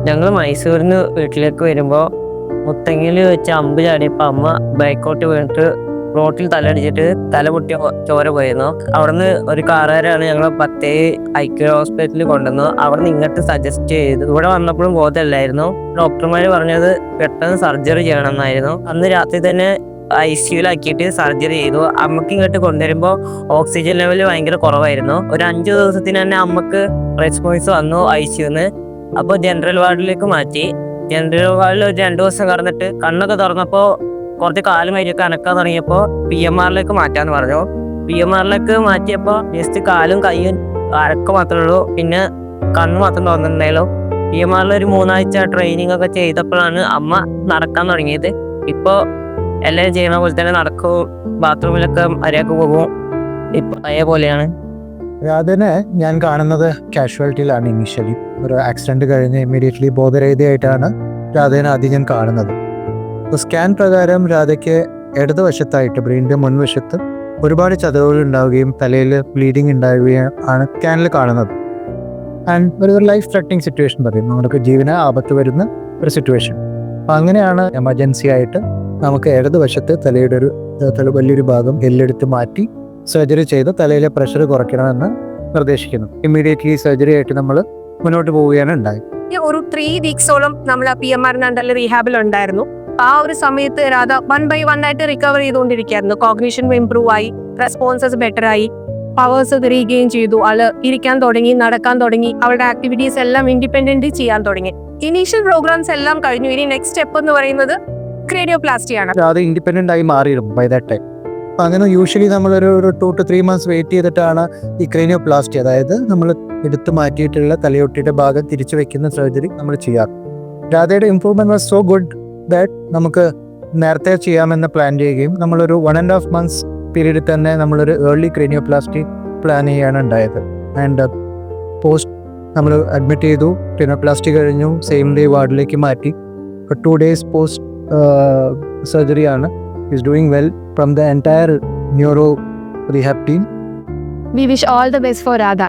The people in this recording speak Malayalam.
ഞങ്ങൾ മൈസൂരിൽ നിന്ന് വീട്ടിലേക്ക് വരുമ്പോൾ മുത്തങ്ങയിൽ വെച്ച് അമ്പ് ചാടിയപ്പോൾ അമ്മ ബൈക്കോട്ട് വീണിട്ട് റോട്ടിൽ തലടിച്ചിട്ട് തല പൊട്ടിയ ചോര പോയിരുന്നു. അവിടുന്ന് ഒരു കാറുകാരാണ് ഞങ്ങൾ പത്തേരി ഐക്യ ഹോസ്പിറ്റലിൽ കൊണ്ടുവന്നു. അവിടുന്ന് ഇങ്ങോട്ട് സജസ്റ്റ് ചെയ്തു. ഇവിടെ വന്നപ്പോഴും ബോധമില്ലായിരുന്നു. ഡോക്ടർമാർ പറഞ്ഞത് പെട്ടെന്ന് സർജറി ചെയ്യണമെന്നായിരുന്നു. അന്ന് രാത്രി തന്നെ ICUലാക്കിയിട്ട് സർജറി ചെയ്തു. അമ്മക്ക് ഇങ്ങോട്ട് കൊണ്ടുവരുമ്പോൾ ഓക്സിജൻ ലെവൽ ഭയങ്കര കുറവായിരുന്നു. ഒരു 5 ദിവസത്തിന് തന്നെ അമ്മക്ക് റെസ്പോൺസ് വന്നു ICUന്ന്. അപ്പോൾ ജനറൽ വാർഡിലേക്ക് മാറ്റി. ജനറൽ വാർഡിൽ ഒരു 2 ദിവസം കടന്നിട്ട് കണ്ണൊക്കെ തുറന്നപ്പോൾ കുറച്ച് കാലും കൈയൊക്കെ അനക്കാൻ തുടങ്ങിയപ്പോൾ PMRലേക്ക് മാറ്റാന്ന് പറഞ്ഞു. PMRലേക്ക് മാറ്റിയപ്പോൾ ജസ്റ്റ് കാലും കൈയും അരക്ക് മാത്രമേ ഉള്ളൂ, പിന്നെ കണ്ണ് മാത്രം തുറന്നിട്ടുണ്ടായാലും. PMRൽ ഒരു 3 ആഴ്ച ട്രെയിനിങ് ഒക്കെ ചെയ്തപ്പോഴാണ് അമ്മ നടക്കാൻ തുടങ്ങിയത്. ഇപ്പോൾ എല്ലാവരും ചെയ്യുന്ന പോലെ തന്നെ നടക്കും, ബാത്റൂമിലൊക്കെ മര്യാദക്ക് പോകും. ഇപ്പം പഴയ പോലെയാണ്. അതിനെ ഞാൻ കാണുന്നത് കാഷ്വാലിറ്റിയിലാണ്. ഇനീഷ്യലി ഒരു ആക്സിഡൻറ്റ് കഴിഞ്ഞ് ഇമ്മീഡിയറ്റ്ലി ബോധരഹിതയായിട്ടാണ് രാധേനെ ആദ്യം ഞാൻ കാണുന്നത്. സ്കാൻ പ്രകാരം രാധയ്ക്ക് ഇടതുവശത്തായിട്ട് ബ്രെയിനിൻ്റെ മുൻവശത്ത് ഒരുപാട് ചതവുകൾ ഉണ്ടാവുകയും തലയിൽ ബ്ലീഡിങ് ഉണ്ടാവുകയും ആണ് സ്കാനിൽ കാണുന്നത്. ആൻഡ് ഒരു ലൈഫ് ത്രെറ്റനിങ് സിറ്റുവേഷൻ പറയും, നമുക്ക് ജീവന് ആപത്ത് വരുന്ന ഒരു സിറ്റുവേഷൻ. അപ്പം അങ്ങനെയാണ് എമർജൻസി ആയിട്ട് നമുക്ക് ഇടതുവശത്ത് തലയുടെ വലിയൊരു ഭാഗം എല്ലെടുത്ത് മാറ്റി സർജറി ചെയ്ത് തലയിലെ പ്രഷർ കുറയ്ക്കണമെന്ന് നിർദ്ദേശിക്കുന്നു. ഇമ്മീഡിയറ്റ്ലി സർജറി ആയിട്ട് നമ്മൾ മുന്നോട്ട് പോവുകയാണ് ഉണ്ടായത്. ഒരു 3 വീക്സോളം നമ്മൾ PMRന്റെ അണ്ടറിൽ റീഹാബിൽ ഉണ്ടായിരുന്നു. ആ ഒരു സമയത്ത് രാധ 1 by 1 ആയിട്ട് റിക്കവർ ചെയ്തുകൊണ്ടിരിക്കുകയായിരുന്നു. കോഗ്നിഷൻ ഇംപ്രൂവ് ആയി, റെസ്പോൺസസ് ബെറ്റർ ആയി, പവേഴ്സ് റീഗെയിൻ ചെയ്തു. ആള് ഇരിക്കാൻ തുടങ്ങി, നടക്കാൻ തുടങ്ങി, അവളുടെ ആക്ടിവിറ്റീസ് എല്ലാം ഇൻഡിപെൻഡന്റ് ചെയ്യാൻ തുടങ്ങി. ഇനീഷ്യൽ പ്രോഗ്രാംസ് എല്ലാം കഴിഞ്ഞു. ഇനി നെക്സ്റ്റ് സ്റ്റെപ്പ് എന്ന് പറയുന്നത് ക്രേനിയോപ്ലാസ്റ്റി ആണ്. അത് ഇൻഡിപെൻഡന്റ് ആയി മാറിയിരുന്നു ബൈ ദാറ്റ് ടൈം. അപ്പം അങ്ങനെ യൂഷ്വലി നമ്മളൊരു 2 to 3 months വെയിറ്റ് ചെയ്തിട്ടാണ് ഈ ക്രേനിയോപ്ലാസ്റ്റി, അതായത് നമ്മൾ എടുത്തു മാറ്റിയിട്ടുള്ള തലയൊട്ടിയുടെ ഭാഗം തിരിച്ചു വെക്കുന്ന സർജറി നമ്മൾ ചെയ്യാറ്. രാധയുടെ improvement was so good that നമുക്ക് നേരത്തെ ചെയ്യാമെന്ന് പ്ലാൻ ചെയ്യുകയും നമ്മളൊരു 1.5 months പീരീഡിൽ തന്നെ നമ്മളൊരു ഏർലി ക്രേനിയോപ്ലാസ്റ്റി പ്ലാൻ ചെയ്യുകയാണ് ഉണ്ടായത്. ആൻഡ് പോസ്റ്റ് നമ്മൾ അഡ്മിറ്റ് ചെയ്തു, ക്രേനിയോപ്ലാസ്റ്റി കഴിഞ്ഞു, സെയിം ഡേ വാർഡിലേക്ക് മാറ്റി. 2 days പോസ്റ്റ് സർജറിയാണ്. Is doing well from the entire neuro rehab team. We wish all the best for Radha.